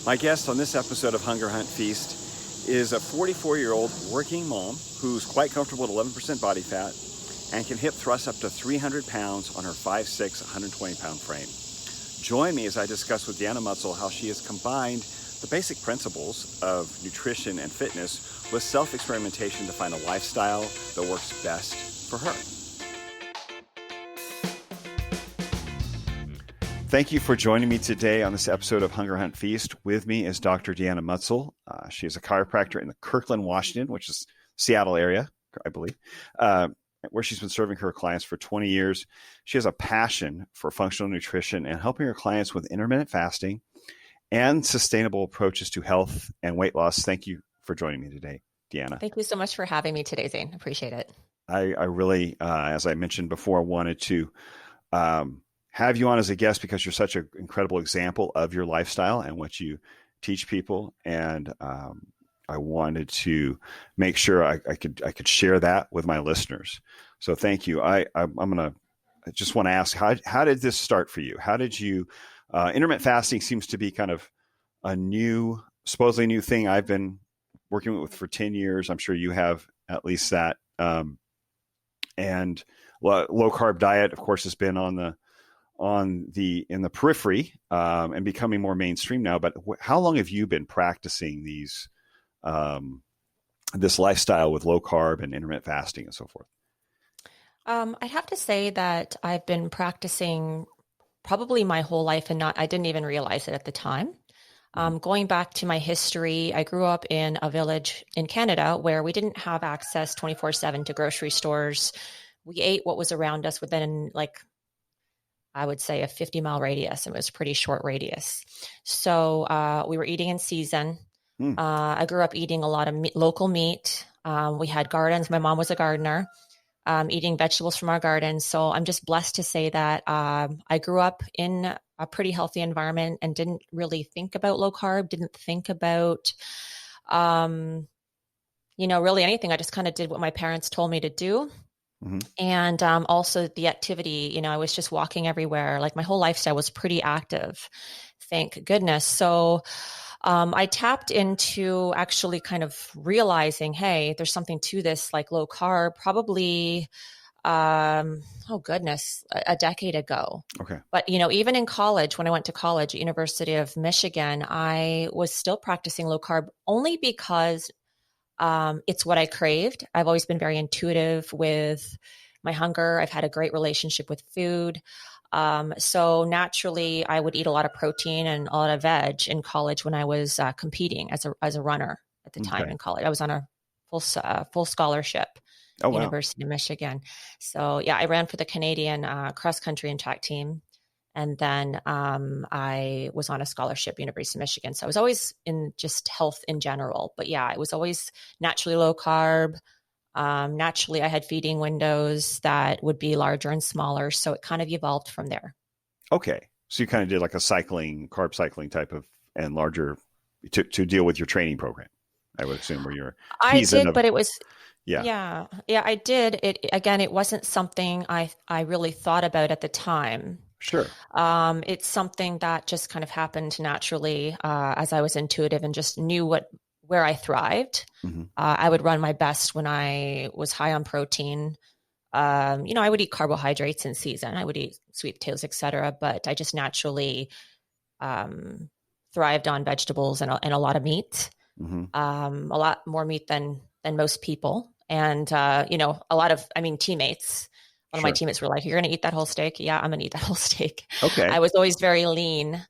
My guest on this episode of Hunger Hunt Feast is a 44-year-old working mom who's quite comfortable at 11% body fat and can hip thrust up to 300 pounds on her 5'6", 120-pound frame. Join me as I discuss with Deanna Mutzel how she has combined the basic principles of nutrition and fitness with self-experimentation to find a lifestyle that works best for her. Thank you for joining me today on this episode of Hunger Hunt Feast. With me is Dr. Deanna Mutzel. She is a chiropractor in the Kirkland, Washington, which is Seattle area, I believe, where she's been serving her clients for 20 years. She has a passion for functional nutrition and helping her clients with intermittent fasting and sustainable approaches to health and weight loss. Thank you for joining me today, Deanna. Thank you so much for having me today, Zane. Appreciate it. I really, as I mentioned before, wanted to have you on as a guest because you're such an incredible example of your lifestyle and what you teach people. And I wanted to make sure I could share that with my listeners. So thank you. I just want to ask, how did this start for you? How did you, intermittent fasting seems to be kind of a supposedly new thing I've been working with for 10 years. I'm sure you have at least that. And low carb diet, of course, has been in the periphery and becoming more mainstream now. But how long have you been practicing this lifestyle with low carb and intermittent fasting and so forth? I have to say that I've been practicing probably my whole life and I didn't even realize it at the time. Going back to my history, I grew up in a village in Canada where we didn't have access 24/7 to grocery stores. We ate what was around us within I would say a 50-mile radius. It was a pretty short radius. So we were eating in season. I grew up eating a lot of local meat. We had gardens. My mom was a gardener, eating vegetables from our gardens. So I'm just blessed to say that I grew up in a pretty healthy environment and didn't really think about low carb, didn't think about, really anything. I just kind of did what my parents told me to do. Mm-hmm. And also the activity, I was just walking everywhere. Like my whole lifestyle was pretty active, thank goodness. So I tapped into actually kind of realizing, hey, there's something to this, like low carb, probably, a decade ago. Okay. But, even in college, when I went to college at University of Michigan, I was still practicing low carb only because it's what I craved. I've always been very intuitive with my hunger. I've had a great relationship with food. So naturally I would eat a lot of protein and a lot of veg in college when I was competing as a runner at the time in college. I was on a full scholarship at University of Michigan. So yeah, I ran for the Canadian cross country and track team. And then I was on a scholarship, University of Michigan. So I was always in just health in general. But yeah, it was always naturally low carb. Naturally, I had feeding windows that would be larger and smaller. So it kind of evolved from there. Okay. So you kind of did like a carb cycling type of, and larger to deal with your training program, I would assume, where you're. I did, but it was. Yeah, I did. It wasn't something I really thought about at the time. Sure. It's something that just kind of happened naturally as I was intuitive and just knew where I thrived. Mm-hmm. I would run my best when I was high on protein. I would eat carbohydrates in season. I would eat sweet potatoes, etc. But I just naturally thrived on vegetables and a lot of meat. Mm-hmm. A lot more meat than most people. And, a lot of, teammates. One of my teammates were like, "You're going to eat that whole steak?" Yeah, I'm going to eat that whole steak. Okay. I was always very lean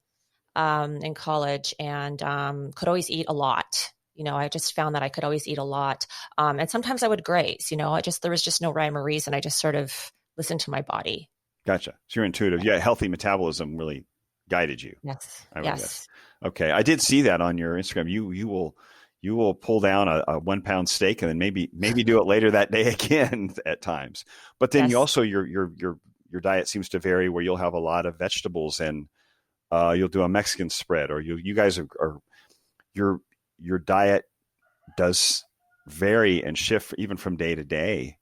in college and could always eat a lot. I just found that I could always eat a lot. And sometimes I would graze, there was just no rhyme or reason. I just sort of listened to my body. Gotcha. So you're intuitive. Yeah. Healthy metabolism really guided you. Yes. Yes. Okay. I did see that on your Instagram. You will pull down a 1 pound steak and then maybe do it later that day again at times. But then you also, your diet seems to vary where you'll have a lot of vegetables and you'll do a Mexican spread, or you guys are your diet does vary and shift even from day to day.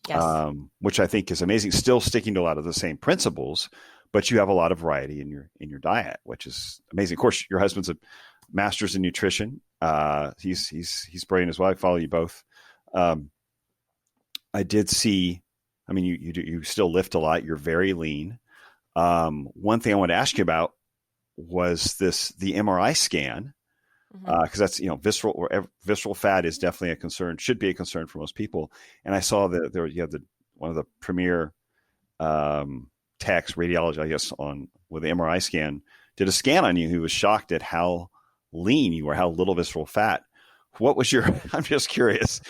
Yes. Which I think is amazing. Still sticking to a lot of the same principles, but you have a lot of variety in your diet, which is amazing. Of course, your husband's master's in nutrition. He's brilliant as well. I follow you both. I did see, I mean, you still lift a lot. You're very lean. One thing I wanted to ask you about was the MRI scan, because that's, visceral fat is definitely a concern, should be a concern for most people. And I saw that you have one of the premier techs, radiology, I guess, with the MRI scan, did a scan on you who was shocked at how lean you were, how little visceral fat. What was I'm just curious.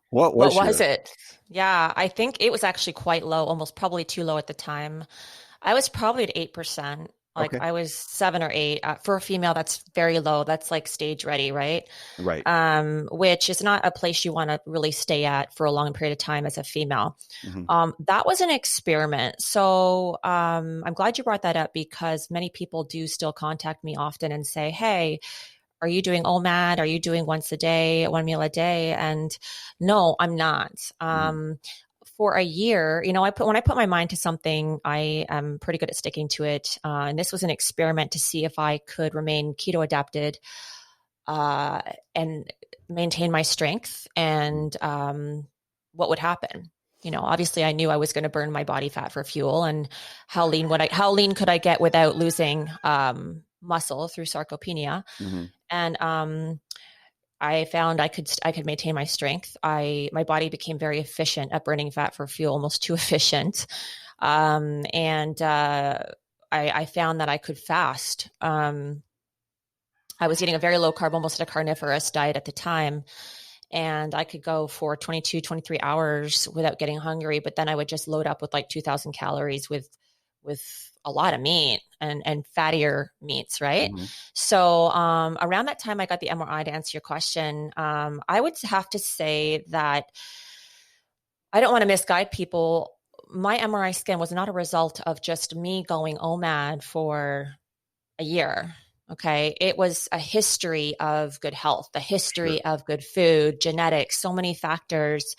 What was it? Yeah, I think it was actually quite low, almost probably too low at the time. I was probably at 8%. Like I was 7 or 8 for a female. That's very low. That's like stage ready, right? Right. Which is not a place you want to really stay at for a long period of time as a female. That was an experiment. So I'm glad you brought that up, because many people do still contact me often and say, hey, are you doing OMAD? Are you doing once a day, one meal a day? And no, I'm not. For a year, when I put my mind to something, I am pretty good at sticking to it. And this was an experiment to see if I could remain keto adapted and maintain my strength, and what would happen. Obviously I knew I was going to burn my body fat for fuel, and how lean could I get without losing muscle through sarcopenia. And I found I could maintain my strength. My body became very efficient at burning fat for fuel, almost too efficient. And I found that I could fast. I was eating a very low carb, almost a carnivorous diet at the time. And I could go for 22, 23 hours without getting hungry. But then I would just load up with like 2,000 calories with a lot of meat and fattier meats, right? So around that time I got the MRI, to answer your question. I would have to say that I don't want to misguide people. My MRI scan was not a result of just me going OMAD for a year. Okay. It was a history of good health, the history of good food, genetics, so many factors.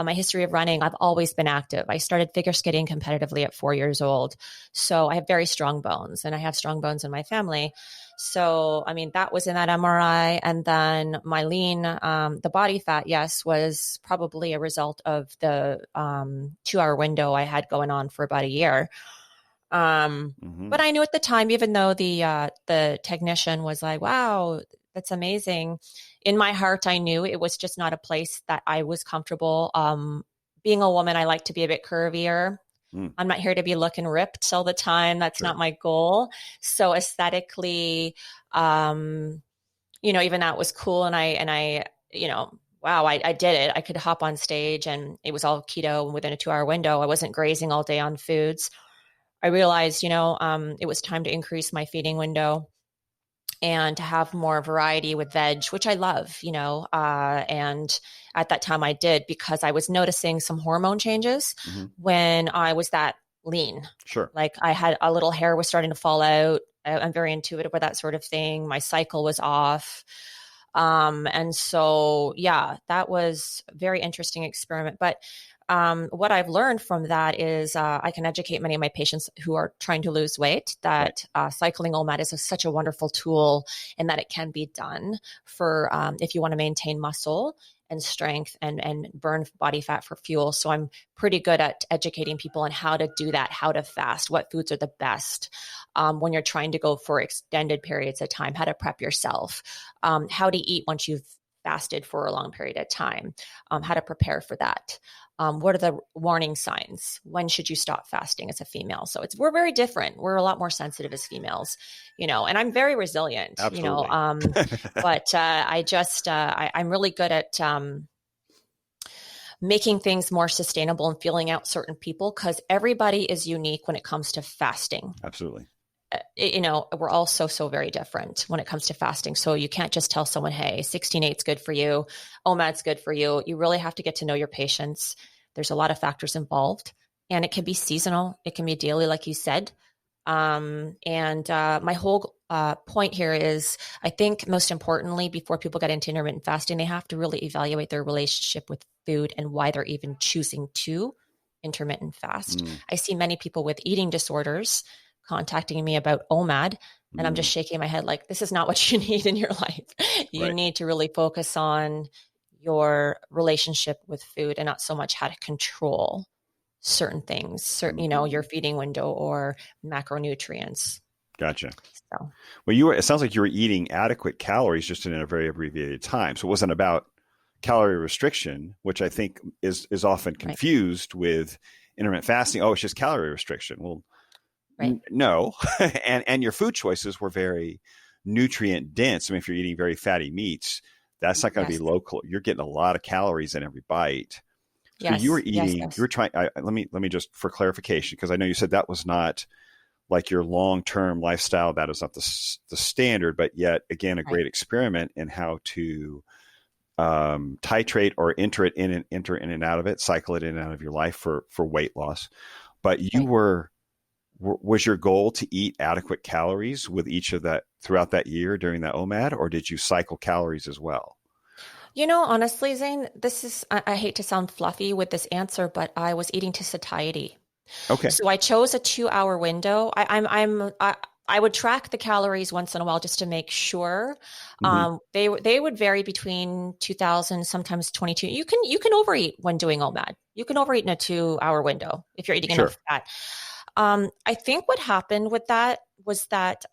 My history of running, I've always been active. I started figure skating competitively at 4 years old. So I have very strong bones, and I have strong bones in my family. So, I mean, that was in that MRI. And then my lean, the body fat, yes, was probably a result of the 2-hour window I had going on for about a year. But I knew at the time, even though the technician was like, wow, that's amazing. In my heart, I knew it was just not a place that I was comfortable. Being a woman, I like to be a bit curvier. I'm not here to be looking ripped all the time. That's not my goal. So aesthetically, even that was cool. And I wow, I did it. I could hop on stage, and it was all keto within a 2-hour window. I wasn't grazing all day on foods. I realized, it was time to increase my feeding window and to have more variety with veg, which I love, and at that time I did, because I was noticing some hormone changes when I was that lean. Sure. Like I had a little hair was starting to fall out. I'm very intuitive with that sort of thing. My cycle was off. And so, yeah, that was a very interesting experiment. But what I've learned from that is I can educate many of my patients who are trying to lose weight that cycling OMAD is such a wonderful tool, and that it can be done for if you want to maintain muscle and strength and burn body fat for fuel. So I'm pretty good at educating people on how to do that, how to fast, what foods are the best when you're trying to go for extended periods of time, how to prep yourself, how to eat once you've fasted for a long period of time, how to prepare for that. What are the warning signs? When should you stop fasting as a female? So we're very different. We're a lot more sensitive as females, and I'm very resilient, Absolutely. but I'm really good at making things more sustainable and feeling out certain people, because everybody is unique when it comes to fasting. Absolutely. We're all so very different when it comes to fasting. So you can't just tell someone, hey, 16/8 is good for you. OMAD's good for you. You really have to get to know your patients. There's a lot of factors involved, and it can be seasonal. It can be daily, like you said. My whole point here is, I think most importantly, before people get into intermittent fasting, they have to really evaluate their relationship with food and why they're even choosing to intermittent fast. I see many people with eating disorders contacting me about OMAD. And I'm Mm, just shaking my head like, this is not what you need in your life. You right. need to really focus on your relationship with food and not so much how to control certain things, certain, your feeding window or macronutrients. Gotcha. So, Well, it sounds like you were eating adequate calories just in a very abbreviated time. So it wasn't about calorie restriction, which I think is often right, confused with intermittent fasting. Oh, it's just calorie restriction. Well, right. no. And your food choices were very nutrient dense. I mean, if you're eating very fatty meats, that's not going to be Yes, local. You're getting a lot of calories in every bite. So you were yes, yes, eating, you yes. were trying, let me just for clarification, because I know you said that was not like your long-term lifestyle. That is not the standard, but yet again, a Right, great experiment in how to titrate or enter in and out of it, cycle it in and out of your life for weight loss. But right. was your goal to eat adequate calories with each of that throughout that year during that OMAD, or did you cycle calories as well? Honestly, Zane, I hate to sound fluffy with this answer, but I was eating to satiety. Okay. So I chose a 2 hour window. I would track the calories once in a while just to make sure. Mm-hmm. They would vary between 2000, sometimes 22. You can overeat when doing OMAD. You can overeat in a 2 hour window if you're eating enough Sure. fat. I think what happened with that was that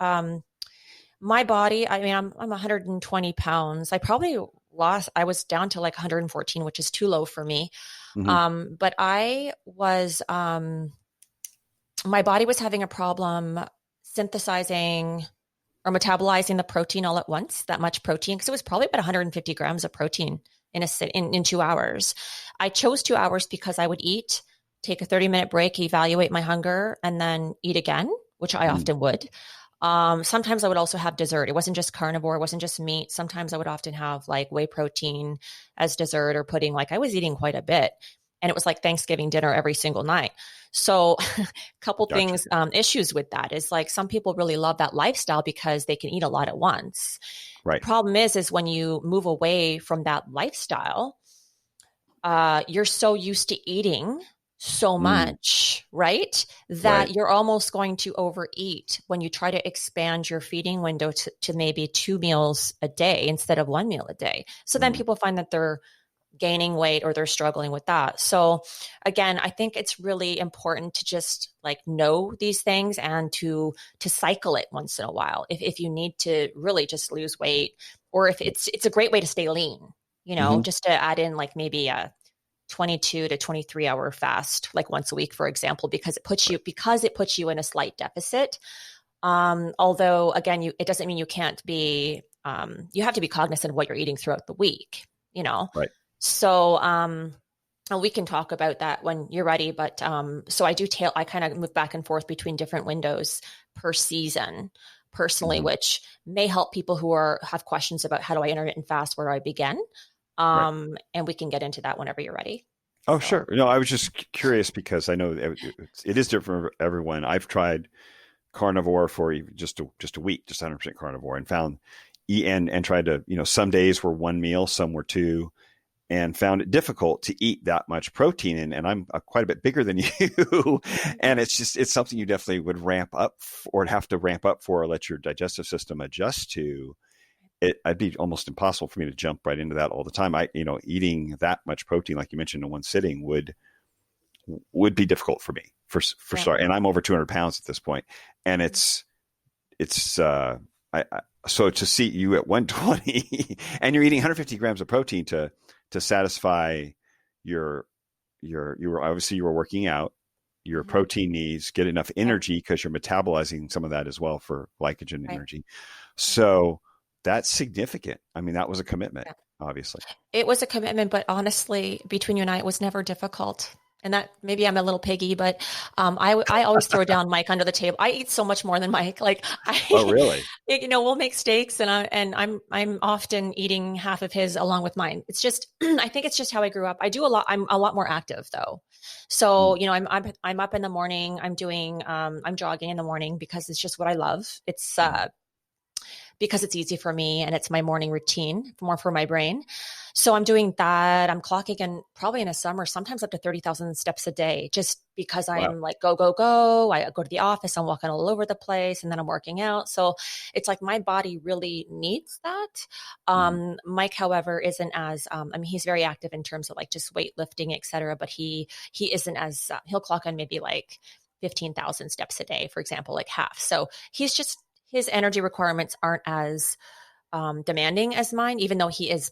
my body, I mean, I'm 120 pounds. I was down to like 114, which is too low for me. Mm-hmm. But my body was having a problem synthesizing or metabolizing the protein all at once, that much protein, because it was probably about 150 grams of protein in 2 hours. I chose 2 hours because I would eat, take a 30-minute break, evaluate my hunger, and then eat again, which I Mm-hmm. often would. Sometimes I would also have dessert. It wasn't just carnivore. It wasn't just meat. Sometimes I would often have like whey protein as dessert or pudding. Like I was eating quite a bit, and it was like Thanksgiving dinner every single night. So a couple Gotcha. things, issues with that is like some people really love that lifestyle because they can eat a lot at once. The Right. problem is when you move away from that lifestyle, you're so used to eating so Mm. much, right? Right. That you're almost going to overeat when you try to expand your feeding window to maybe 2 meals a day instead of 1 meal a day. So then Mm. people find that they're gaining weight or they're struggling with that. So again, I think it's really important to just like know these things and to cycle it once in a while. If you need to really just lose weight, or if it's a great way to stay lean, Mm-hmm. just to add in like maybe a 22 to 23 hour fast like once a week, for example, because Right. it puts you in a slight deficit. Although again, it doesn't mean you can't be you have to be cognizant of what you're eating throughout the week, you know. Right. So and we can talk about that when you're ready. But so I kind of move back and forth between different windows per season personally, Mm-hmm. which may help people who have questions about how do I intermittent fast, where do I begin? Right. And we can get into that whenever you're ready. Oh, So sure. No, I was just curious because I know it is different for everyone. I've tried carnivore for just a week, just 100% carnivore, and found and tried to, some days were one meal, some were two, and found it difficult to eat that much protein. And I'm quite a bit bigger than you. And it's something you definitely would ramp up or have to ramp up for, or let your digestive system adjust to. It'd be almost impossible for me to jump right into that all the time. Eating that much protein, like you mentioned, in one sitting would be difficult for me for yeah, start. And I'm over 200 pounds at this point, and it's so to see you at 120 and you're eating 150 grams of protein to satisfy your you were obviously you were working out, your mm-hmm. protein needs, get enough Yeah, energy because you're metabolizing some of that as well for glycogen right, energy. right. So that's significant. I mean, that was a commitment, Yeah. obviously. It was a commitment, but honestly, between you and I, it was never difficult. And that maybe I'm a little piggy, but I always throw down Mike under the table. I eat so much more than Mike. Like Oh, I, really? we'll make steaks, and I'm often eating half of his along with mine. It's just I think it's just how I grew up. I do a lot. I'm a lot more active though. So Mm, I'm up in the morning. I'm jogging in the morning because it's just what I love. It's mm, because it's easy for me and it's my morning routine, more for my brain. So I'm doing that. I'm clocking in probably in a summer, sometimes up to 30,000 steps a day, just because Wow. I'm like, go, go, go. I go to the office, I'm walking all over the place, and then I'm working out. So it's like my body really needs that. Mike, however, isn't as, I mean, he's very active in terms of like just weightlifting, et cetera, but he isn't as, he'll clock on maybe like 15,000 steps a day, for example, like half. So he's just, his energy requirements aren't as demanding as mine, even though he is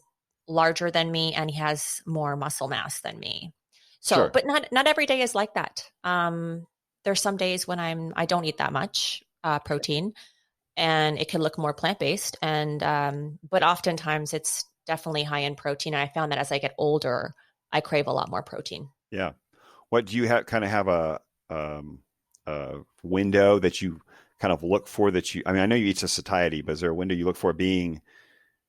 larger than me and he has more muscle mass than me. So, Sure. but not every day is like that. There's some days when I don't eat that much protein, and it can look more plant-based. And, but oftentimes it's definitely high in protein. And I found that as I get older, I crave a lot more protein. Yeah. What do you have, kind of have a window that you kind of look for that you, I mean, I know you eat to satiety, but is there a window you look for being,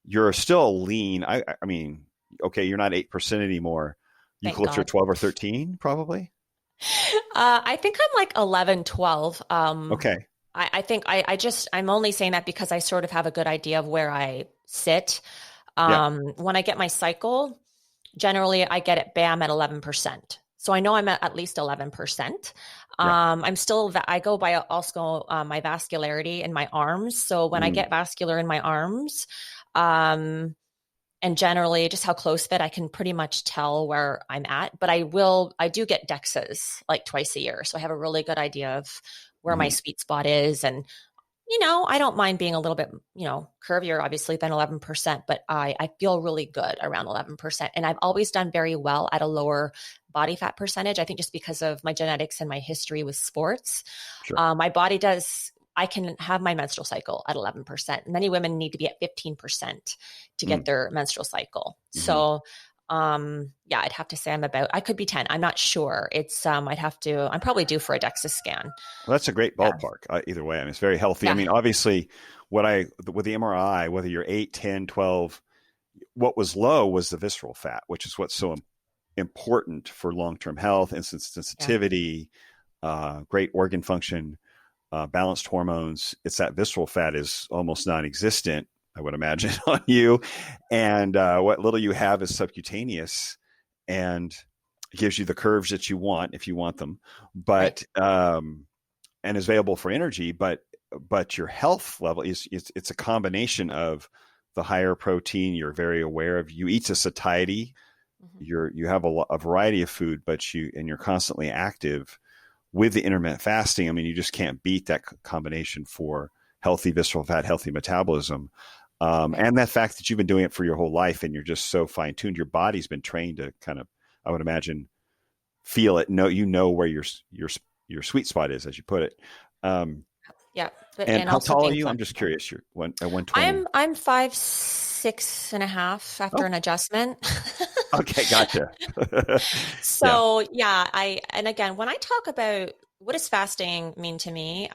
you're still lean. I mean, okay, you're not 8% anymore. You Thank closer to God. 12 or 13 probably? I think I'm like 11, 12. Okay. I think I'm only saying that because I sort of have a good idea of where I sit. Yeah. When I get my cycle, generally I get it bam at 11%. So I know I'm at least 11%. Yeah. I go by also my vascularity in my arms. So when I get vascular in my arms, and generally just how close fit, I can pretty much tell where I'm at, but I do get DEXAs like twice a year. So I have a really good idea of where my sweet spot is. And, I don't mind being a little bit, curvier, obviously, than 11%, but I feel really good around 11%. And I've always done very well at a lower body fat percentage. I think just because of my genetics and my history with sports, Sure. my body I can have my menstrual cycle at 11%. Many women need to be at 15% to get their menstrual cycle. So, yeah, I'd have to say I could be 10. I'm not sure. I'm probably due for a DEXA scan. Well, that's a great ballpark. Either way, I mean, it's very healthy. Yeah. I mean, obviously with the MRI, whether you're 8, 10, 12, what was low was the visceral fat, which is what's so important for long-term health, insulin sensitivity, great organ function, balanced hormones. It's that visceral fat is almost non-existent, I would imagine, on you. And what little you have is subcutaneous and gives you the curves that you want, if you want them, but, and is available for energy, but your health level it's a combination of the higher protein. You're very aware of, you eat to satiety. You have a variety of food, but you're constantly active with the intermittent fasting. I mean, you just can't beat that combination for healthy visceral fat, healthy metabolism. And that fact that you've been doing it for your whole life and you're just so fine tuned, your body's been trained to kind of, I would imagine, feel it. Know where your sweet spot is, as you put it. Yeah. And how tall are you? I'm just curious. You're at 120. I'm 5'6.5" after an adjustment. Okay. Gotcha. So yeah, and again, when I talk about what does fasting mean to me,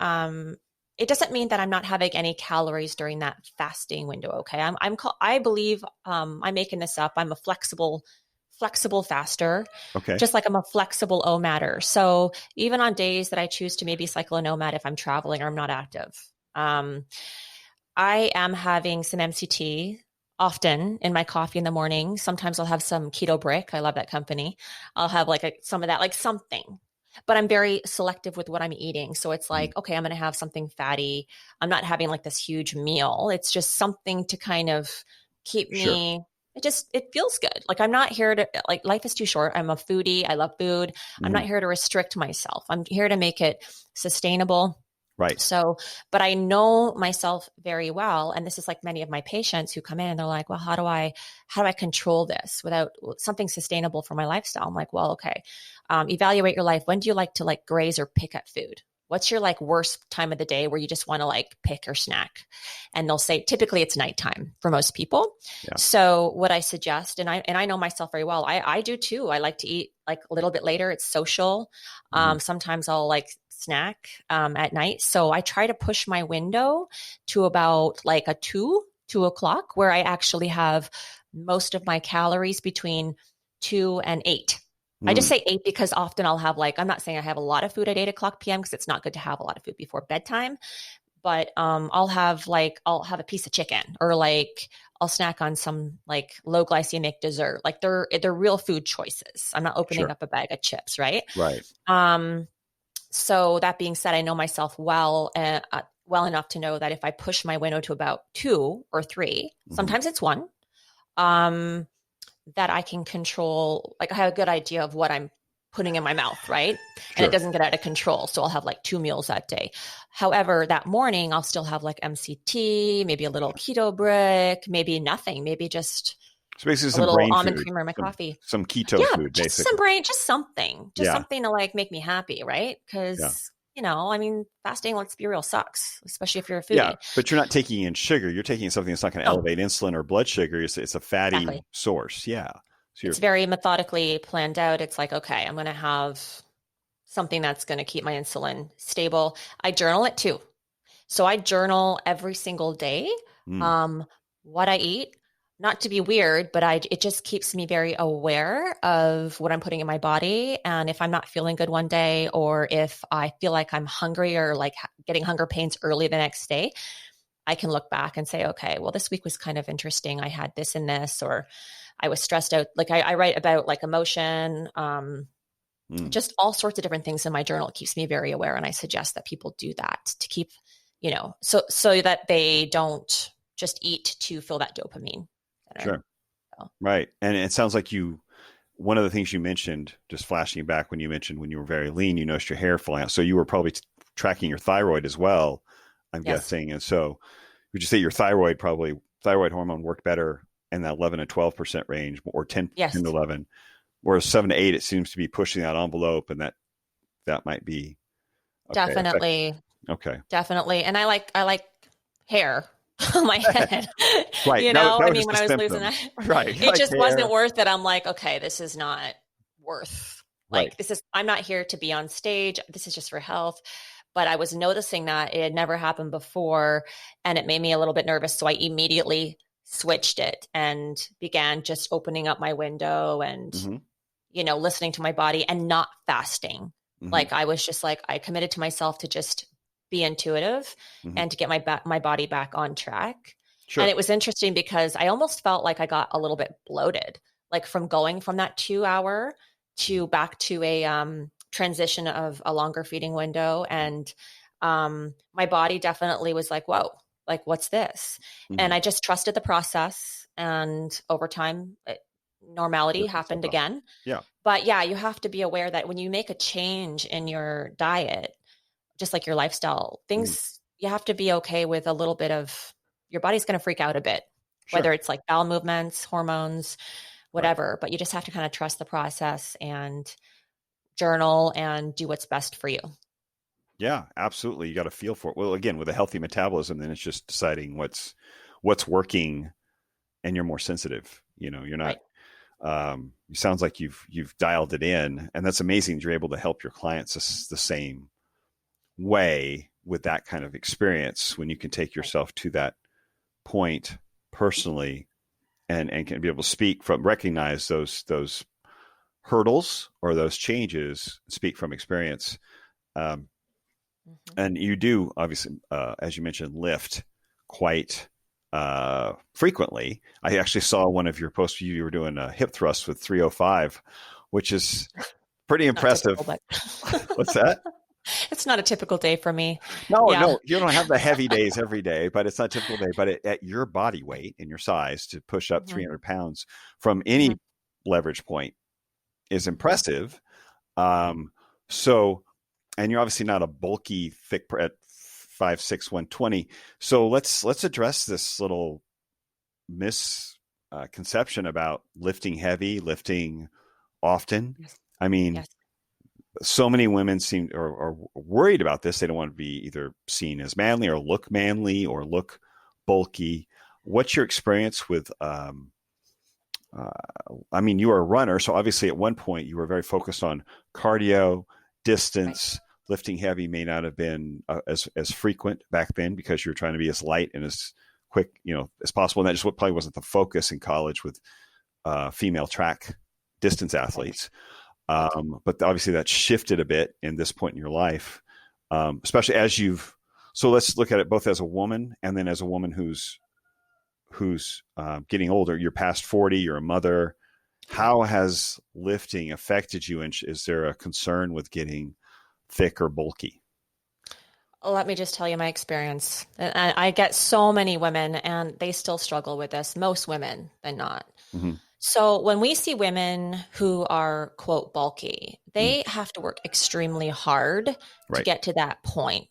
it doesn't mean that I'm not having any calories during that fasting window. Okay. I believe, I'm making this up. I'm a flexible faster. Okay. Just like I'm a flexible OMADer. So even on days that I choose to maybe cycle a nomad if I'm traveling or I'm not active, I am having some MCT often in my coffee in the morning. Sometimes I'll have some Keto Brick. I love that company. I'll have some of that, like something, but I'm very selective with what I'm eating. So it's like, okay, I'm going to have something fatty. I'm not having like this huge meal. It's just something to kind of keep me, it feels good. Like I'm not here to, like, life is too short. I'm a foodie. I love food. I'm not here to restrict myself. I'm here to make it sustainable. Right. So, but I know myself very well. And this is like many of my patients who come in and they're like, well, how do I control this without something sustainable for my lifestyle? I'm like, well, okay. Evaluate your life. When do you like to like graze or pick at food? What's your like worst time of the day where you just want to like pick or snack? And they'll say, typically it's nighttime for most people. Yeah. So what I suggest, and I know myself very well, I do too. I like to eat like a little bit later. It's social. Sometimes I'll like snack at night. So I try to push my window to about like a 2 o'clock where I actually have most of my calories between 2 and 8. I just say 8 because often I'll have I'm not saying I have a lot of food at 8 o'clock PM because it's not good to have a lot of food before bedtime, but I'll have a piece of chicken, or like I'll snack on some like low glycemic dessert. Like they're real food choices. I'm not opening Sure. up a bag of chips, right? Right. So that being said, I know myself well enough to know that if I push my window to about 2 or 3, sometimes it's 1, that I can control. Like I have a good idea of what I'm putting in my mouth, right? Sure. And it doesn't get out of control. So I'll have like 2 meals that day. However, that morning I'll still have like MCT, maybe a little keto brick, maybe nothing, maybe just So basically a some little brain almond food, creamer in my coffee. some keto Yeah, food, just basically. just something to like make me happy, right? Because I mean, fasting, let's be real, sucks, especially if you're a foodie. Yeah, but you're not taking in sugar. You're taking in something that's not going to elevate insulin or blood sugar. It's a fatty source. Yeah. So it's very methodically planned out. It's like, okay, I'm going to have something that's going to keep my insulin stable. I journal it too. So I journal every single day what I eat. Not to be weird, but it just keeps me very aware of what I'm putting in my body. And if I'm not feeling good one day, or if I feel like I'm hungry or like getting hunger pains early the next day, I can look back and say, okay, well, this week was kind of interesting. I had this and this, or I was stressed out. Like I write about like emotion, just all sorts of different things in my journal. It keeps me very aware. And I suggest that people do that to keep, so that they don't just eat to fill that dopamine. Sure. Right. And it sounds like one of the things you mentioned, just flashing back when you mentioned when you were very lean, you noticed your hair falling out. So you were probably tracking your thyroid as well, I'm guessing. And so would you say your thyroid hormone worked better in that 11 to 12% range, or 10 to 11, whereas 7 to 8, it seems to be pushing that envelope, and that might be. Okay, definitely. Okay. Definitely. And I like hair on my head. Right. When I was losing that, right. It just wasn't worth it. I'm like, okay, this is not worth, like, I'm not here to be on stage. This is just for health. But I was noticing that it had never happened before, and it made me a little bit nervous. So I immediately switched it and began just opening up my window and, listening to my body and not fasting. Like I was just like, I committed to myself to just be intuitive and to get my body back on track. Sure. And it was interesting because I almost felt like I got a little bit bloated, like from going from that 2 hour to back to a transition of a longer feeding window. And my body definitely was like, whoa, like, what's this? And I just trusted the process. And over time, normality happened again. Yeah. But yeah, you have to be aware that when you make a change in your diet, just like your lifestyle, things, you have to be okay with a little bit of, your body's going to freak out a bit, whether it's like bowel movements, hormones, whatever, but you just have to kind of trust the process and journal and do what's best for you. Yeah, absolutely. You got to feel for it. Well, again, with a healthy metabolism, then it's just deciding what's working, and you're more sensitive. You're not, it sounds like you've dialed it in, and that's amazing. You're able to help your clients the same way with that kind of experience, when you can take yourself to that point personally and can be able to recognize those hurdles or those changes, speak from experience. And you do obviously, as you mentioned, lift quite frequently. I actually saw one of your posts. You were doing a hip thrust with 305, which is pretty impressive. What's that? It's not a typical day for me. No, you don't have the heavy days every day, but it's not a typical day. But at your body weight and your size, to push up 300 pounds from any leverage point is impressive. So, and you're obviously not a bulky, thick at 5'6", 120. So let's address this little misconception about lifting heavy, lifting often. Yes. I mean, so many women are worried about this. They don't want to be either seen as manly or look bulky. What's your experience with, I mean, you are a runner, so obviously at one point you were very focused on cardio, distance. Lifting heavy may not have been as frequent back then because you're trying to be as light and as quick, as possible. And that just probably wasn't the focus in college with female track distance athletes. But obviously that shifted a bit in this point in your life, especially as you've So let's look at it both as a woman and then as a woman who's getting older. You're past 40, you're a mother. How has lifting affected you? And is there a concern with getting thick or bulky? Let me just tell you my experience. And I get so many women and they still struggle with this, most women than not. Mm-hmm. So when we see women who are, quote, bulky, they have to work extremely hard to get to that point.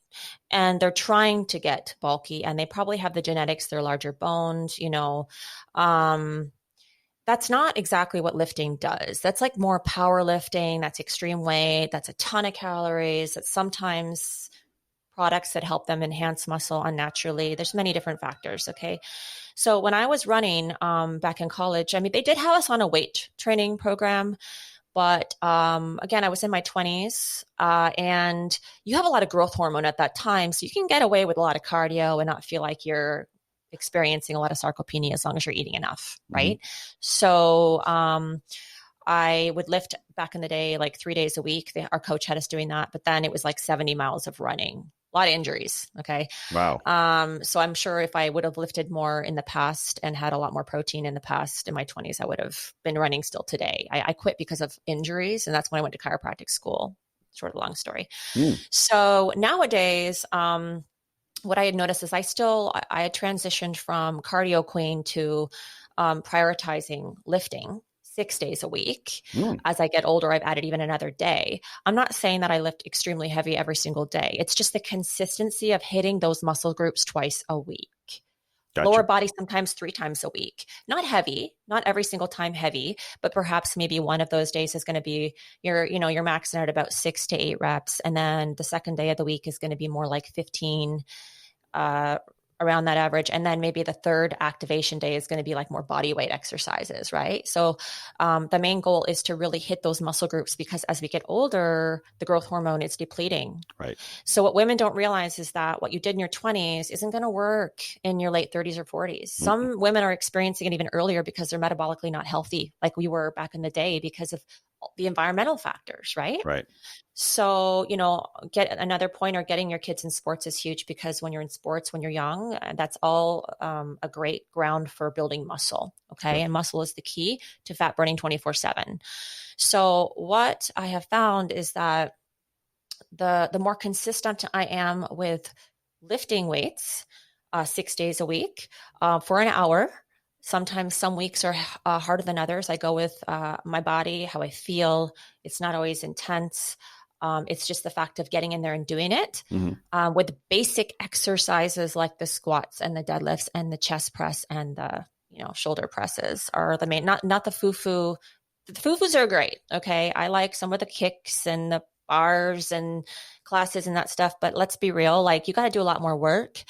And they're trying to get bulky and they probably have the genetics, they're larger boned, that's not exactly what lifting does. That's like more powerlifting. That's extreme weight. That's a ton of calories. That's sometimes products that help them enhance muscle unnaturally. There's many different factors. Okay. So when I was running back in college, I mean, they did have us on a weight training program, but again, I was in my 20s and you have a lot of growth hormone at that time. So you can get away with a lot of cardio and not feel like you're experiencing a lot of sarcopenia as long as you're eating enough. Right. So I would lift back in the day, like 3 days a week. Our coach had us doing that, but then it was like 70 miles of running. A lot of injuries. Okay. Wow. So I'm sure if I would have lifted more in the past and had a lot more protein in the past, in my 20s, I would have been running still today. I quit because of injuries. And that's when I went to chiropractic school. Short of long story. So nowadays, what I had noticed is I had transitioned from cardio queen to prioritizing lifting 6 days a week. As I get older, I've added even another day. I'm not saying that I lift extremely heavy every single day. It's just the consistency of hitting those muscle groups twice a week. Gotcha. Lower body sometimes 3 times a week. Not heavy, not every single time heavy, but perhaps maybe one of those days is going to be you're maxing out about 6 to 8 reps. And then the second day of the week is going to be more like 15 around that average. And then maybe the third activation day is going to be like more body weight exercises, right? So the main goal is to really hit those muscle groups because as we get older, the growth hormone is depleting. Right. So what women don't realize is that what you did in your 20s isn't going to work in your late 30s or 40s. Some women are experiencing it even earlier because they're metabolically not healthy like we were back in the day because of the environmental factors, right? Right. So, get another point or getting your kids in sports is huge because when you're in sports, when you're young, that's all a great ground for building muscle. Okay. Sure. And muscle is the key to fat burning 24/7. So what I have found is that the more consistent I am with lifting weights 6 days a week for an hour. Sometimes some weeks are harder than others. I go with my body, how I feel. It's not always intense. It's just the fact of getting in there and doing it with basic exercises like the squats and the deadlifts and the chest press and the shoulder presses are the main. Not the foo-foo. The foo-foos are great. Okay, I like some of the kicks and the bars and classes and that stuff. But let's be real. Like you got to do a lot more work,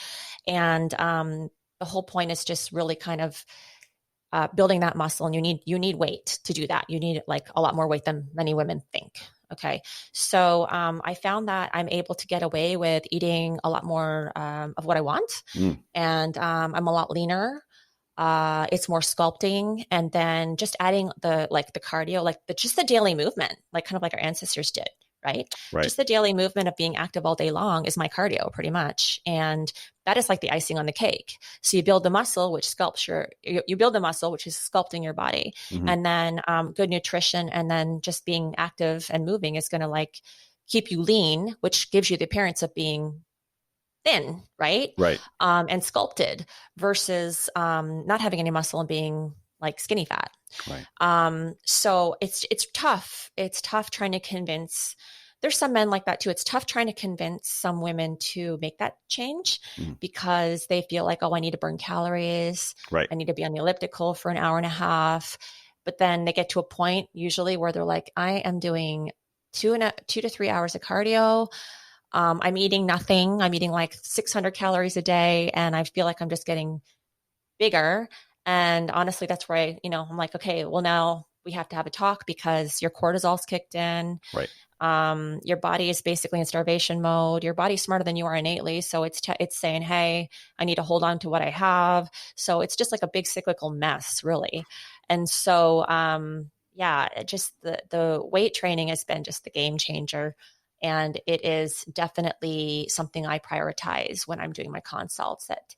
and the whole point is just really kind of building that muscle, and you need weight to do that. You need like a lot more weight than many women think. Okay. So I found that I'm able to get away with eating a lot more of what I want. And I'm a lot leaner. It's more sculpting. And then just adding the cardio, just the daily movement, like kind of like our ancestors did. Right? Just the daily movement of being active all day long is my cardio pretty much. And that is like the icing on the cake. So you build the muscle, which sculpts you build the muscle, which is sculpting your body. And then good nutrition and then just being active and moving is going to like keep you lean, which gives you the appearance of being thin, right? Right. And sculpted versus not having any muscle and being like skinny fat. Right. So it's tough. It's tough trying to convince. There's some men like that too. It's tough trying to convince some women to make that change because they feel like, oh, I need to burn calories. Right. I need to be on the elliptical for an hour and a half. But then they get to a point usually where they're like, I am doing 2 to 3 hours of cardio. I'm eating nothing. I'm eating like 600 calories a day. And I feel like I'm just getting bigger. And honestly, that's where I'm like, okay, well now we have to have a talk because your cortisol's kicked in. Right. Your body is basically in starvation mode. Your body's smarter than you are innately. So it's saying, hey, I need to hold on to what I have. So it's just like a big cyclical mess, really. And so, just the weight training has been just the game changer. And it is definitely something I prioritize when I'm doing my consults, that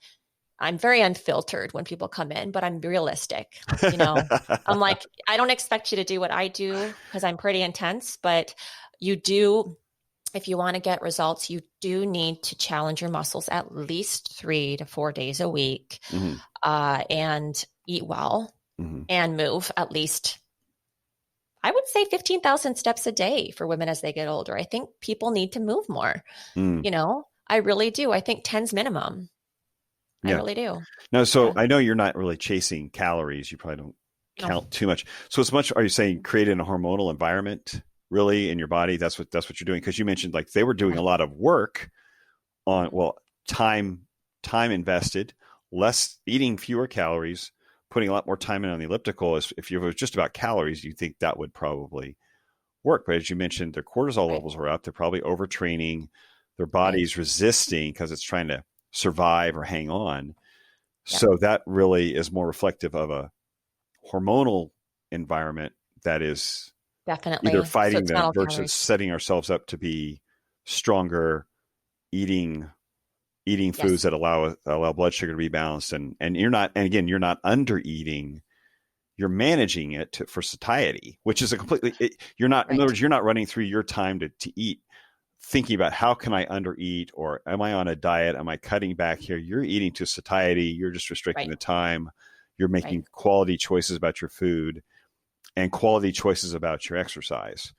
I'm very unfiltered when people come in, but I'm realistic. I'm like, I don't expect you to do what I do because I'm pretty intense, but you do, if you want to get results, you do need to challenge your muscles at least 3 to 4 days a week, and eat well and move at least, I would say 15,000 steps a day for women as they get older. I think people need to move more. I really do. I think 10's minimum. I really do. No, so I know you're not really chasing calories. You probably don't count too much. So as much, are you saying creating a hormonal environment really in your body? That's what you're doing. Because you mentioned like they were doing a lot of work on, time invested, less eating, fewer calories, putting a lot more time in on the elliptical. If it was just about calories, you think that would probably work. But as you mentioned, their cortisol levels are up. They're probably overtraining. Their body's resisting because it's trying to survive or hang on. So that really is more reflective of a hormonal environment that is definitely either fighting that versus calories. setting ourselves up to be stronger, eating foods that allow blood sugar to be balanced. And you're not under eating, you're managing it for satiety, which is a completely, you're not, in other words, you're not running through your time to eat thinking about how can I undereat, or am I on a diet? Am I cutting back here? You're eating to satiety. You're just restricting the time. You're making quality choices about your food and quality choices about your exercise.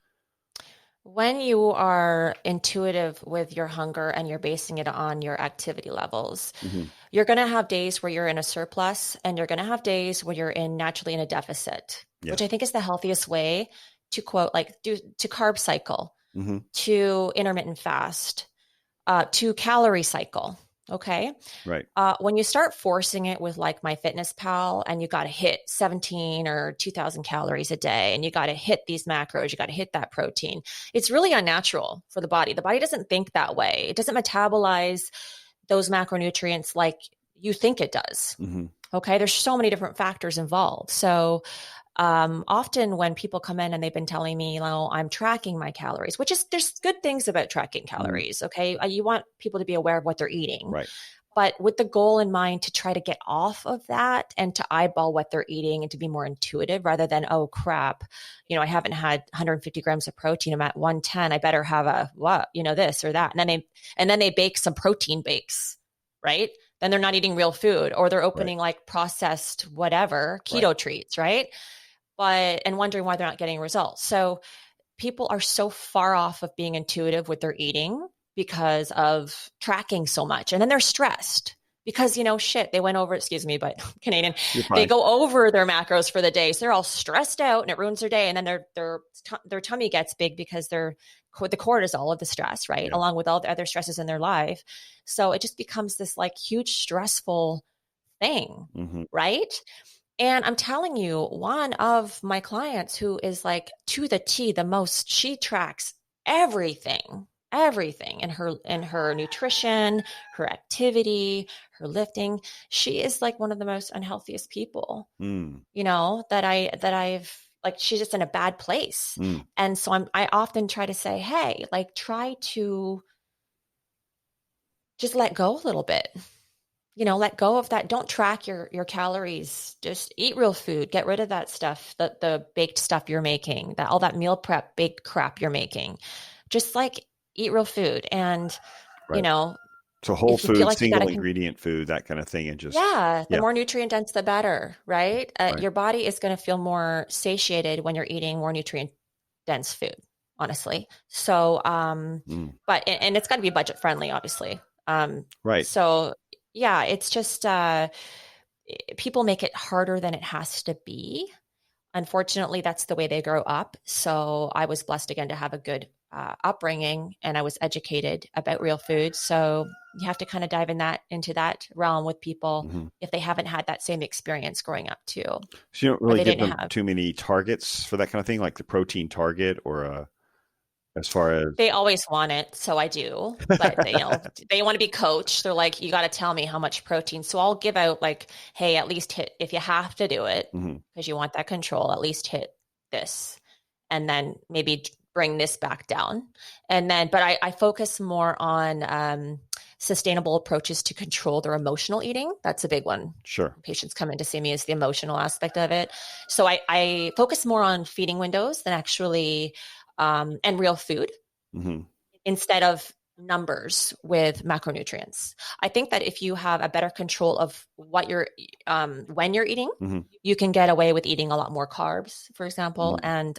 When you are intuitive with your hunger and you're basing it on your activity levels, you're going to have days where you're in a surplus, and you're going to have days where you're naturally in a deficit, which I think is the healthiest way to to carb cycle. To intermittent fast, to calorie cycle. Okay. Right. When you start forcing it with like MyFitnessPal, and you got to hit 17 or 2,000 calories a day, and you got to hit these macros, you got to hit that protein, it's really unnatural for the body. The body doesn't think that way. It doesn't metabolize those macronutrients like you think it does. Okay. There's so many different factors involved. So often when people come in and they've been telling me, I'm tracking my calories, there's good things about tracking calories. Okay. You want people to be aware of what they're eating, right? But with the goal in mind to try to get off of that and to eyeball what they're eating and to be more intuitive rather than, oh crap, I haven't had 150 grams of protein. I'm at 110. I better have this or that. And then they bake some protein bakes, right? Then they're not eating real food, or they're opening like processed whatever keto treats, right? And wondering why they're not getting results. So people are so far off of being intuitive with their eating because of tracking so much. And then they're stressed because, they went over, excuse me, but Canadian, they go over their macros for the day. So they're all stressed out and it ruins their day. And then their tummy gets big because the cortisol of the stress, right? Yeah. Along with all the other stresses in their life. So it just becomes this like huge stressful thing, right? And I'm telling you, one of my clients who is like to the T the most, she tracks everything in her nutrition, her activity, her lifting. She is like one of the most unhealthiest people, that I've like, she's just in a bad place. And so I often try to say, hey, like try to just let go a little bit. Let go of that. Don't track your calories. Just eat real food. Get rid of that stuff, the baked stuff you're making, all that meal prep baked crap you're making. Just like eat real food. And, so whole food, like single ingredient food, that kind of thing. And just, the more nutrient dense, the better, right? Your body is going to feel more satiated when you're eating more nutrient dense food, honestly. So, but it's got to be budget friendly, obviously. Right. So, yeah, it's just people make it harder than it has to be. Unfortunately, that's the way they grow up. So I was blessed again to have a good upbringing, and I was educated about real food. So you have to kind of dive into that realm with people if they haven't had that same experience growing up too. So you don't really give them too many targets for that kind of thing, like the protein target or as far as they always want it. So I do, but they want to be coached. They're like, you got to tell me how much protein. So I'll give out like, hey, at least hit, if you have to do it because you want that control, at least hit this. And then maybe bring this back down. And then, but I focus more on sustainable approaches to control their emotional eating. That's a big one. Sure. Patients come in to see me is the emotional aspect of it. So I focus more on feeding windows than actually, and real food instead of numbers with macronutrients. I think that if you have a better control of what you're, when you're eating, you can get away with eating a lot more carbs, for example, and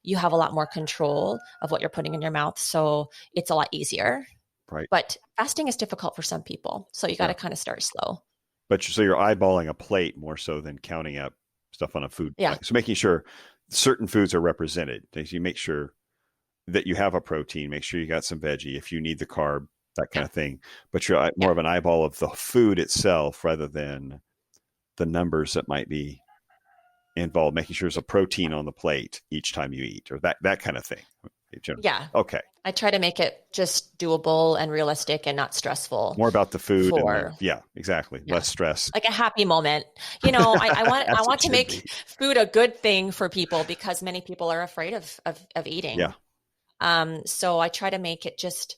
you have a lot more control of what you're putting in your mouth. So it's a lot easier. Right. But fasting is difficult for some people. So you got to kind of start slow. But so you're eyeballing a plate more so than counting up stuff on a food plate. So making sure certain foods are represented. You make sure that you have a protein, make sure you got some veggie if you need the carb, that kind of thing. But you're more of an eyeball of the food itself rather than the numbers that might be involved, making sure there's a protein on the plate each time you eat or that kind of thing. Yeah. Okay. I try to make it just doable and realistic and not stressful. More about the food. Exactly. Yeah. Less stress. Like a happy moment. You know, I want to make food a good thing for people because many people are afraid of eating. Yeah. So I try to make it just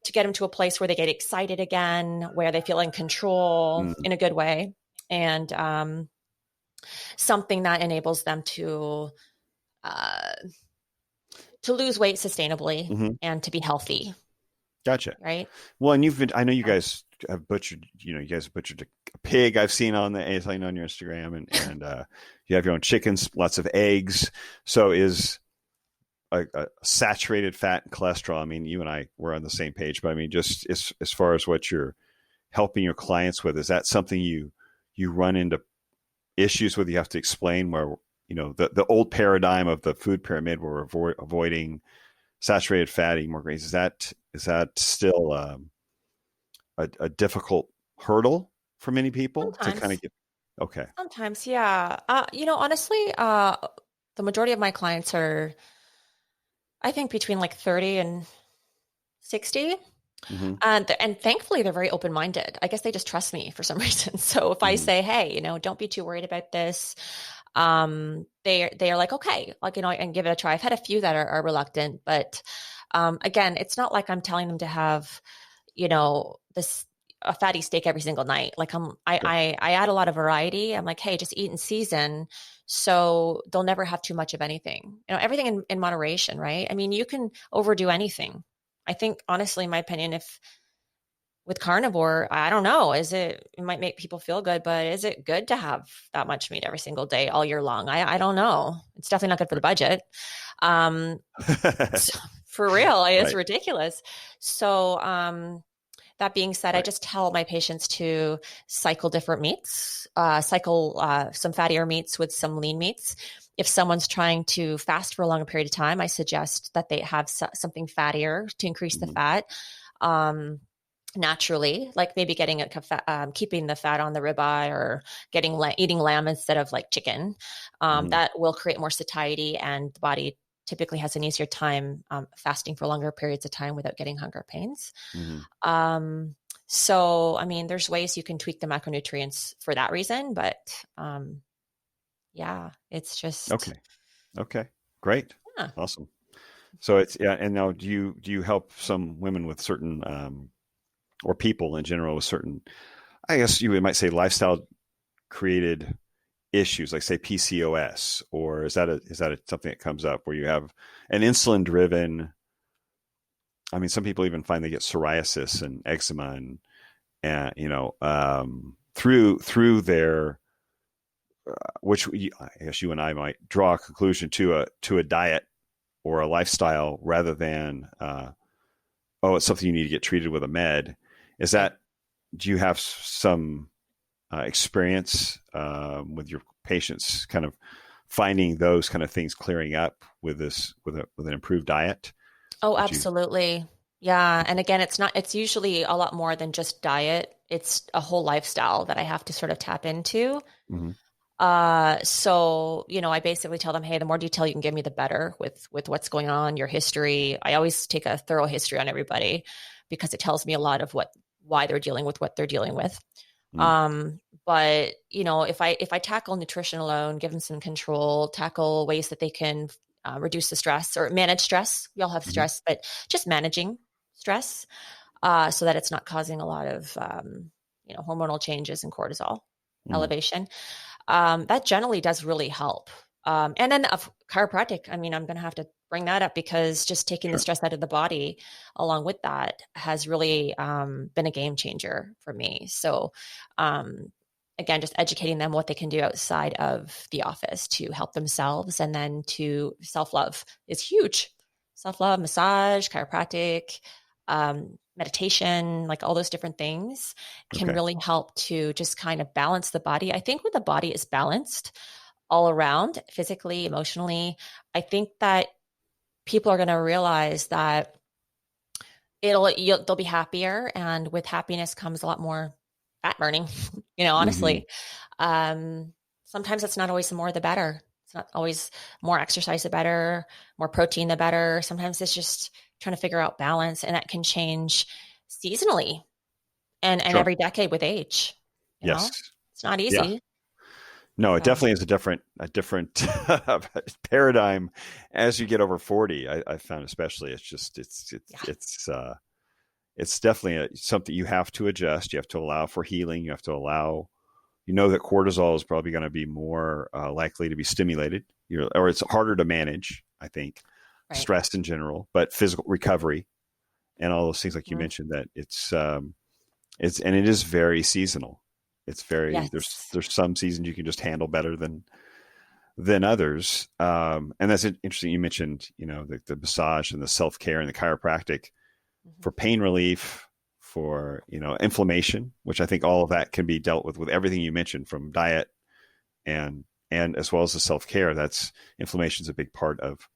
to get them to a place where they get excited again, where they feel in control in a good way. And something that enables them to lose weight sustainbly and to be healthy. Gotcha. Right. Well, and I know you guys have butchered a pig I've seen on your Instagram and you have your own chickens, lots of eggs. So is a saturated fat and cholesterol. I mean, you and I were on the same page, but I mean, just as far as what you're helping your clients with, is that something you run into issues with? You have to explain where, the old paradigm of the food pyramid where we're avoiding saturated fat, eating more grains. Is that still a difficult hurdle for many people to kind of get? Okay. Sometimes. Yeah. Honestly, the majority of my clients are, I think, between like 30 and 60. And thankfully they're very open-minded. I guess they just trust me for some reason. So if I say, hey, don't be too worried about this. They are like, okay, and give it a try. I've had a few that are reluctant, but, again, it's not like I'm telling them to have, a fatty steak every single night. Like I add a lot of variety. I'm like, hey, just eat in season. So they'll never have too much of anything, everything in moderation, right? I mean, you can overdo anything. I think, honestly, in my opinion, if with carnivore, I don't know, it might make people feel good, but is it good to have that much meat every single day all year long? I don't know. It's definitely not good for the budget. So, for real, it's ridiculous. So, that being said, I just tell my patients to cycle different meats, cycle some fattier meats with some lean meats. If someone's trying to fast for a longer period of time, I suggest that they have something fattier to increase the fat naturally, like maybe getting keeping the fat on the ribeye or eating lamb instead of like chicken. That will create more satiety, and the body typically has an easier time fasting for longer periods of time without getting hunger pains. So, I mean, there's ways you can tweak the macronutrients for that reason, but it's just okay, great, awesome. So and now do you help some women with certain or people in general with certain, I guess you might say, lifestyle created issues, like say PCOS, or is that something that comes up where you have an insulin driven? I mean, some people even find they get psoriasis and eczema and through their which I guess you and I might draw a conclusion to a diet or a lifestyle rather than it's something you need to get treated with a med. Do you have some experience with your patients kind of finding those kind of things clearing up with an improved diet? Oh, absolutely. Yeah. And again, it's usually a lot more than just diet. It's a whole lifestyle that I have to sort of tap into. So, I basically tell them, hey, the more detail you can give me, the better with what's going on, your history. I always take a thorough history on everybody because it tells me a lot of why they're dealing with what they're dealing with. But if I tackle nutrition alone, give them some control, tackle ways that they can reduce the stress or manage stress. We all have stress, but just managing stress so that it's not causing a lot of, hormonal changes and cortisol elevation. That generally does really help. And then chiropractic, I mean, I'm going to have to bring that up because just taking the stress out of the body along with that has really been a game changer for me. So, again, just educating them what they can do outside of the office to help themselves, and then to self-love is huge. Self-love, massage, chiropractic, meditation, like all those different things can really help to just kind of balance the body. I think when the body is balanced all around, physically, emotionally, I think that people are going to realize that they'll be happier, and with happiness comes a lot more fat burning, honestly. Sometimes it's not always the more the better. It's not always more exercise the better, more protein the better. Sometimes it's just trying to figure out balance, and that can change seasonally and every decade with age. It's not easy. Yeah. No, it definitely is a different paradigm as you get over 40. I found, especially, it's definitely something you have to adjust. You have to allow for healing. You have to allow, that cortisol is probably going to be more likely to be stimulated, or it's harder to manage, I think, stress in general, but physical recovery and all those things, like you mentioned, that it is very seasonal. It's very, there's some seasons you can just handle better than others. And that's interesting. You mentioned, the massage and the self-care and the chiropractic for pain relief, for, inflammation, which I think all of that can be dealt with everything you mentioned, from diet and as well as the self-care. That's inflammation is a big part of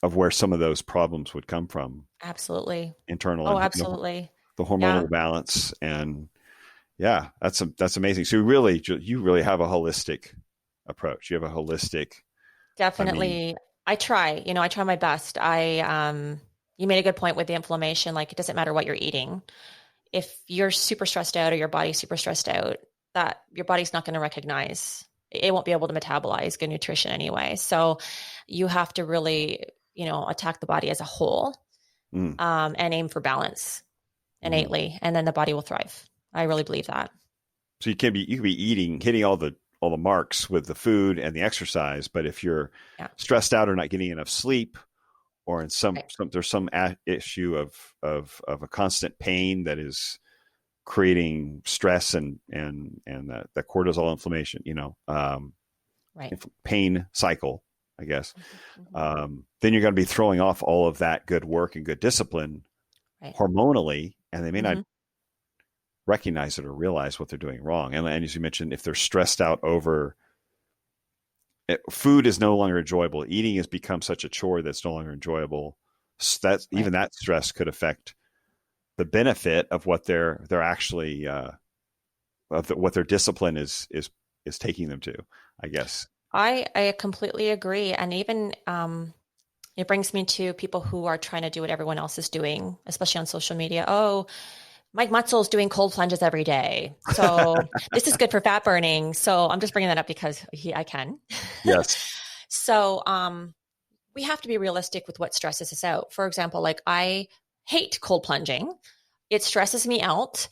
where some of those problems would come from. Absolutely. Internal. Oh, absolutely. The hormonal balance. And that's amazing. So you really have a holistic approach. You have a holistic. Definitely. I try my best. You made a good point with the inflammation. Like, it doesn't matter what you're eating. If you're super stressed out, or your body's super stressed out, that your body's not going to recognize, it won't be able to metabolize good nutrition anyway. So you have to really, attack the body as a whole, and aim for balance innately, and then the body will thrive. I really believe that. So you can be hitting all the marks with the food and the exercise, but if you're stressed out or not getting enough sleep, or in there's some issue of a constant pain that is creating stress and the cortisol inflammation, pain cycle, I guess. Then you're going to be throwing off all of that good work and good discipline hormonally, and they may not recognize it or realize what they're doing wrong. And as you mentioned, if they're stressed out over food is no longer enjoyable. Eating has become such a chore that's no longer enjoyable. Even that stress could affect the benefit of what they're actually what their discipline is taking them to, I guess. I completely agree. And even it brings me to people who are trying to do what everyone else is doing, especially on social media. Oh, Mike Mutzel is doing cold plunges every day, so this is good for fat burning. So I'm just bringing that up because I can. Yes. So we have to be realistic with what stresses us out. For example, like, I hate cold plunging. It stresses me out.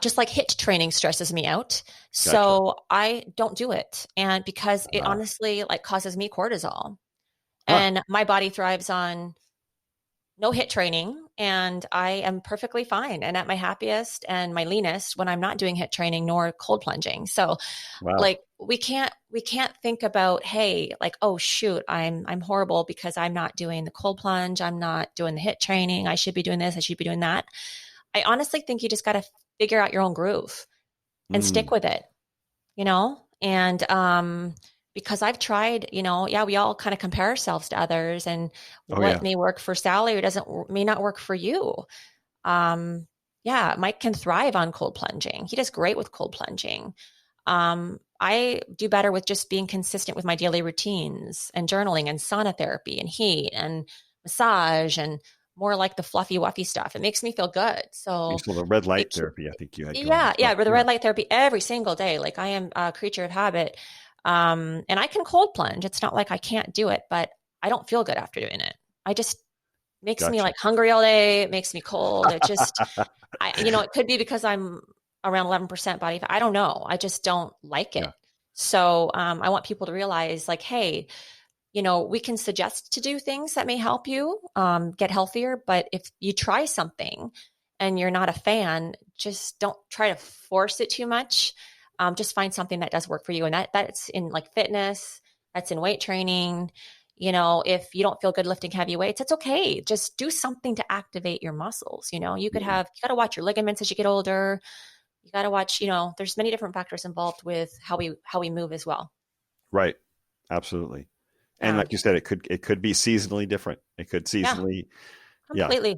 Just like HIIT training stresses me out. Gotcha. So I don't do it. And because it honestly causes me cortisol, and my body thrives on no HIIT training, and I am perfectly fine and at my happiest and my leanest when I'm not doing HIIT training nor cold plunging. So we can't think about, hey, oh shoot, I'm horrible because I'm not doing the cold plunge. I'm not doing the HIIT training. I should be doing this. I should be doing that. I honestly think you just got to figure out your own groove and stick with it, and, because I've tried, we all kind of compare ourselves to others, and what may work for Sally may not work for you. Mike can thrive on cold plunging. He does great with cold plunging. I do better with just being consistent with my daily routines and journaling and sauna therapy and heat and massage and more like the fluffy wuffy stuff. It makes me feel good. So the red light therapy, I think you had. The red light therapy every single day. Like, I am a creature of habit. And I can cold plunge. It's not like I can't do it, but I don't feel good after doing it. I just makes me Gotcha. like hungry all day. It makes me cold. It just, it could be because I'm around 11% body fat. I don't know. I just don't like it. Yeah. So I want people to realize like, hey, we can suggest to do things that may help you get healthier. But if you try something and you're not a fan, just don't try to force it too much. Just find something that does work for you. And that's in like fitness, that's in weight training. If you don't feel good lifting heavy weights, it's okay. Just do something to activate your muscles. You got to watch your ligaments as you get older. You got to watch, there's many different factors involved with how we move as well. Right. Absolutely. And like you said, it could be seasonally different. It could seasonally. Completely. Yeah.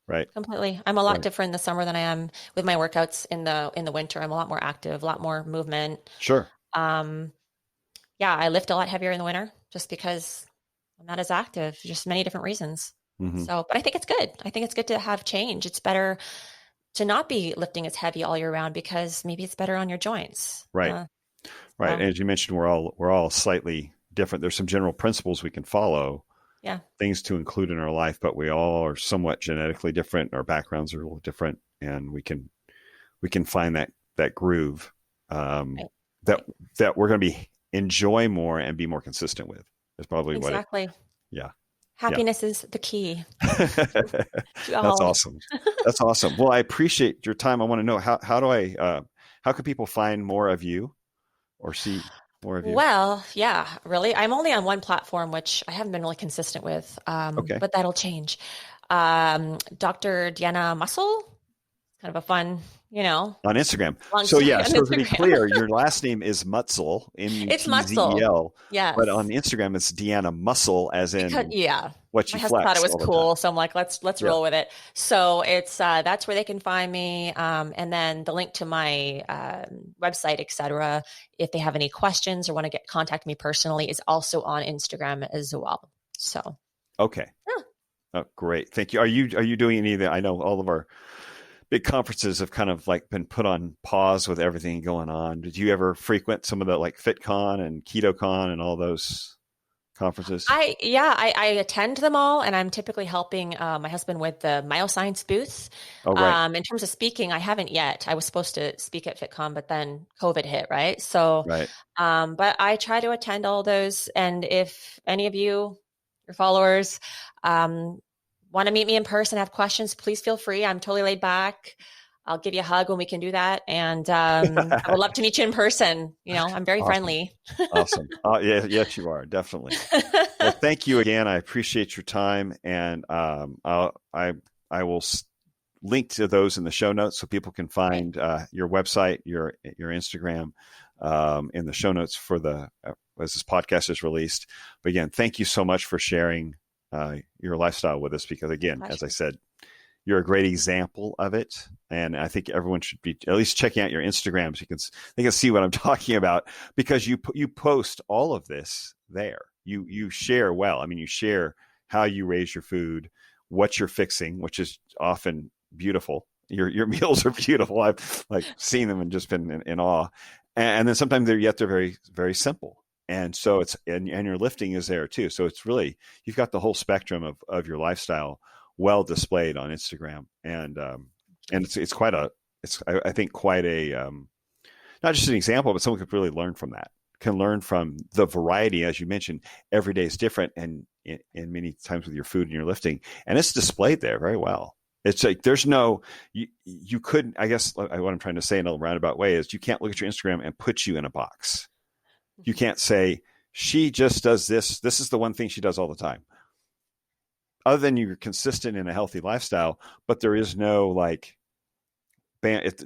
Right. Completely. I'm a lot different in the summer than I am with my workouts in the winter. I'm a lot more active, a lot more movement. Sure. I lift a lot heavier in the winter just because I'm not as active, just many different reasons. Mm-hmm. So, but I think it's good. I think it's good to have change. It's better to not be lifting as heavy all year round because maybe it's better on your joints. Right. Right. And as you mentioned, we're all slightly different. There's some general principles we can follow. Yeah. Things to include in our life, but we all are somewhat genetically different. Our backgrounds are a little different, and we can find that groove that we're going to enjoy more and be more consistent with. Is probably exactly. Yeah. Happiness is the key. That's awesome. That's awesome. Well, I appreciate your time. I want to know how can people find more of you or see more of you? Well, yeah, really. I'm only on one platform, which I haven't been really consistent with, but that'll change. Dr. Deanna Mutzel, kind of a fun, on Instagram. So to be clear, your last name is Mutzel, M-U-T-Z-E-L. It's Mutzel. Yeah. But on Instagram, it's Deanna Muscle, as in what you flex. My husband thought it was cool, so I'm like, let's roll with it. So it's that's where they can find me, and then the link to my website, etc. If they have any questions or want to contact me personally, is also on Instagram as well. So okay, oh, great, thank you. Are you doing any of that? I know all of our big conferences have kind of like been put on pause with everything going on. Did you ever frequent some of the like FitCon and KetoCon and all those conferences? I attend them all, and I'm typically helping my husband with the myoscience booth. Oh, right. In terms of speaking, I haven't yet. I was supposed to speak at FitCon, but then COVID hit, right? So, right. But I try to attend all those. And if any of you, your followers, want to meet me in person, have questions, please feel free. I'm totally laid back. I'll give you a hug when we can do that. And I would love to meet you in person. I'm very friendly. Awesome. Yes, you are. Definitely. Well, thank you again. I appreciate your time. And I will link to those in the show notes so people can find your website, your Instagram in the show notes for as this podcast is released. But again, thank you so much for sharing your lifestyle with us, because again, as I said, you're a great example of it. And I think everyone should be at least checking out your Instagram so they can see what I'm talking about, because you post all of this there. You share well. I mean, you share how you raise your food, what you're fixing, which is often beautiful. Your meals are beautiful. I've seen them and just been in awe. And then sometimes they're very, very simple. And so and your lifting is there too. So it's really, you've got the whole spectrum of your lifestyle well displayed on Instagram. And it's quite I think quite a, not just an example, but someone could really learn from that, can learn from the variety. As you mentioned, every day is different. And many times with your food and your lifting, and it's displayed there very well. It's like, there's no, you couldn't, I guess what I'm trying to say in a roundabout way is you can't look at your Instagram and put you in a box. You can't say, she just does this. This is the one thing she does all the time. Other than you're consistent in a healthy lifestyle, but there is no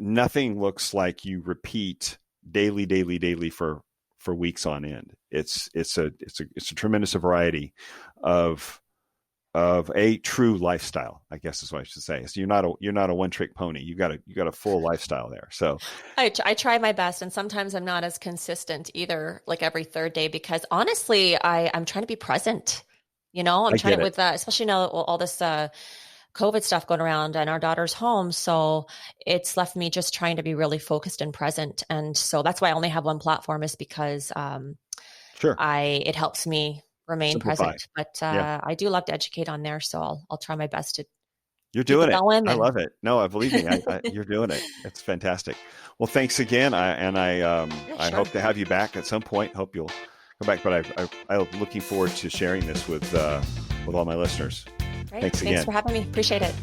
nothing looks like you repeat daily for weeks on end. It's a tremendous variety of a true lifestyle, I guess is what I should say. So you're not a one trick pony. You got a full lifestyle there. So I try my best, and sometimes I'm not as consistent either, like every third day, because honestly, I'm trying to be present. I'm trying to with especially now all this COVID stuff going around and our daughter's home. So it's left me just trying to be really focused and present. And so that's why I only have one platform, is because it helps me remain Simplify. present. But Yeah. I do love to educate on there, so I'll try my best to You're keep doing it it. going. I And love it. No, believe me, you're doing it. It's fantastic. Well, thanks again. I sure. hope to have you back at some point. Hope you'll come back. But I'm looking forward to sharing this with all my listeners. Great. Thanks again. Thanks for having me. Appreciate it.